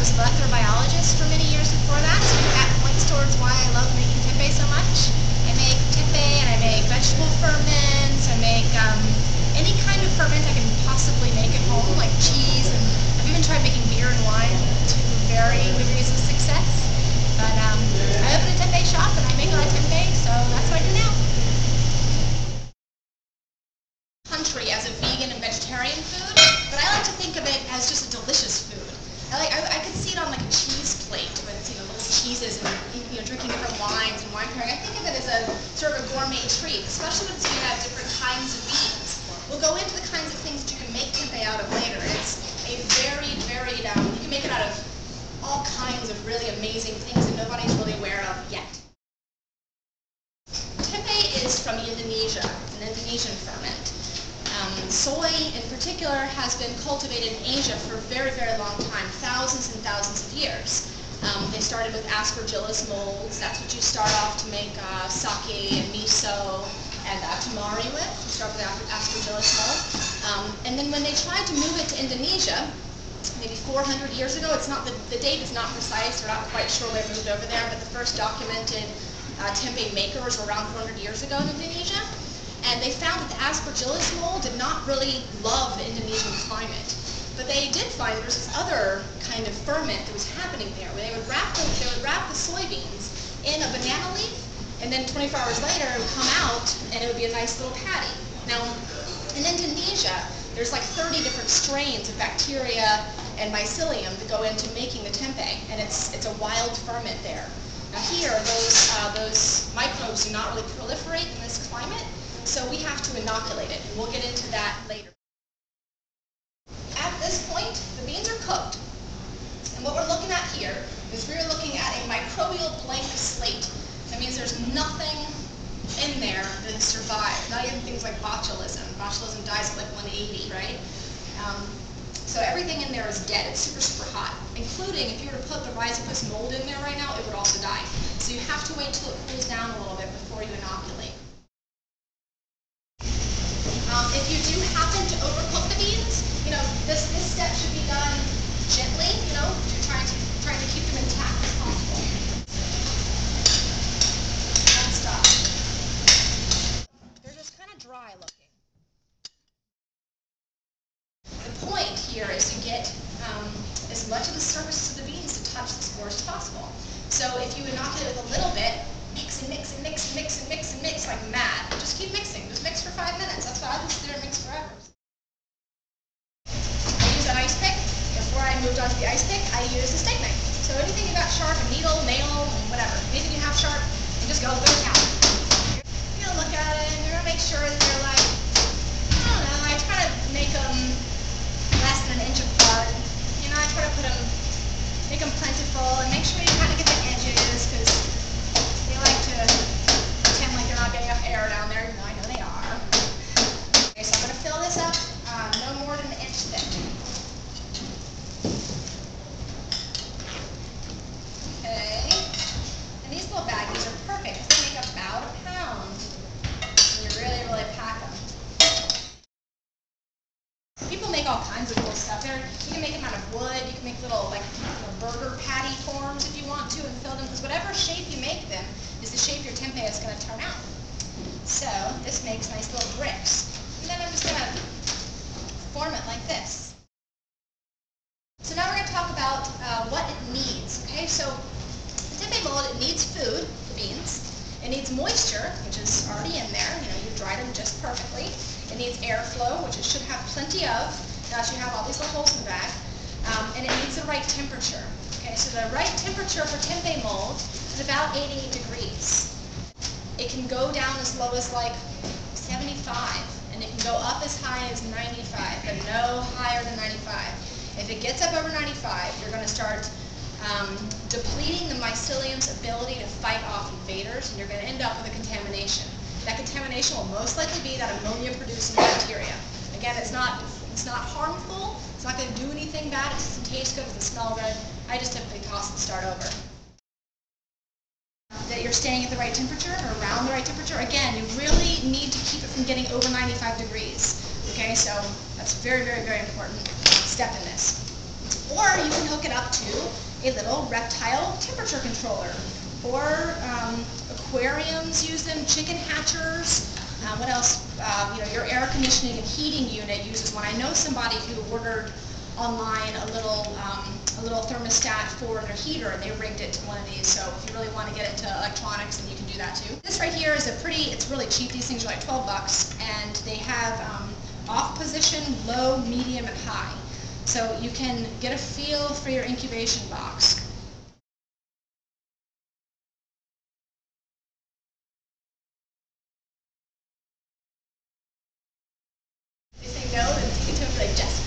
was a molecular biologist for many years before that, so that points towards why I love making tempeh so much. I make tempeh and I make vegetable ferments, I make any kind of ferment I can possibly make at home, like cheese, and I've even tried making beer and wine to varying degrees of success. But I opened a tempeh shop and I make a lot of tempeh, so that's what I do now. Country as a vegan and vegetarian food, but I like to think of it as just a delicious food. I could see it on like a cheese plate with little cheeses and drinking different wines and wine pairing. I think of it as a sort of a gourmet treat, especially when you have different kinds of beans. We'll go into the kinds of things that you can make tempeh out of later. It's a very varied, you can make it out of all kinds of really amazing things that nobody's really aware of yet. Tempeh is from Indonesia, an Indonesian ferment. Soy in particular has been cultivated in Asia for a very long time, thousands and thousands of years. They started with aspergillus molds. That's what you start off to make sake and miso and tamari with. You start with aspergillus mold. And then when they tried to move it to Indonesia, maybe 400 years ago, it's not the date is not precise, we're not quite sure when it moved over there, but the first documented tempeh makers were around 400 years ago in Indonesia. And they found that the aspergillus mold did not really love the Indonesian climate. But they did find there was this other kind of ferment that was happening there, where they would wrap the soybeans in a banana leaf, and then 24 hours later it would come out and it would be a nice little patty. Now, in Indonesia, there's like 30 different strains of bacteria and mycelium that go into making the tempeh, and it's a wild ferment there. Now here, those microbes do not really proliferate in this climate, so we have to inoculate it, and we'll get into that later. At this point, the beans are cooked, and what we're looking at here is we're looking at a microbial blank slate. That means there's nothing in there that has survived, not even things like botulism. Botulism dies at like 180, right? So everything in there is dead. It's super hot, including if you were to put the rhizopus mold in there right now, it would also die. So you have to wait till it cools down a little bit before you inoculate. If you do happen to overcook the beans, this step should be done gently. You're trying to keep them intact as possible. And stop. They're just kind of dry looking. The point here is to get as much of the surface of the beans to touch the spores as possible. So if you inoculate with a little bit, mix and mix and mix and mix and mix and mix like mad. Just keep mixing. Just mix for 5 minutes. That's what I consider mix forever. I use an ice pick. Before I moved on to the ice pick, I used a steak knife. So anything you got sharp, a needle, nail, whatever, anything you have sharp, you just go to town. You're gonna look at it and you're gonna make sure that they're like, I don't know, I try to make them less than an inch apart. I try to make them plentiful and make sure you kind of get the edges, because they like to pretend like they're not getting enough air down there, even though I know they are. Okay, so I'm going to fill this up no more than an inch thick. Okay, and these little baggies are perfect because they make about a pound when you really pack them. People make all kinds of cool stuff. You can make them out of wood. You can make little burger patty forms if you want to, and fill them, because whatever shape you make them is the shape your tempeh is going to turn out. So this makes nice little bricks, and then I'm just going to form it like this. So now we're going to talk about what it needs. Okay, so the tempeh mold, it needs food, the beans. It needs moisture, which is already in there. You dried them just perfectly. It needs airflow, which it should have plenty of. Now you have all these little holes in the bag. And it needs the right temperature. Okay, so the right temperature for tempeh mold is about 88 degrees. It can go down as low as like 75, and it can go up as high as 95, but no higher than 95. If it gets up over 95, you're going to start depleting the mycelium's ability to fight off invaders, and you're going to end up with a contamination. That contamination will most likely be that ammonia-producing bacteria. Again, it's not harmful. It's not going to do anything bad. It doesn't taste good. It doesn't smell good. I just typically toss and start over. That you're staying at the right temperature or around the right temperature. Again, you really need to keep it from getting over 95 degrees. Okay, so that's very important step in this. Or you can hook it up to a little reptile temperature controller. Or aquariums use them, chicken hatchers. What else? Your air conditioning and heating unit uses one. I know somebody who ordered online a little thermostat for their heater, and they rigged it to one of these. So if you really want to get it to electronics, then you can do that too. This right here is it's really cheap. These things are like 12 bucks, and they have off position, low, medium, and high. So you can get a feel for your incubation box. They say no, then take it to them like, Jess.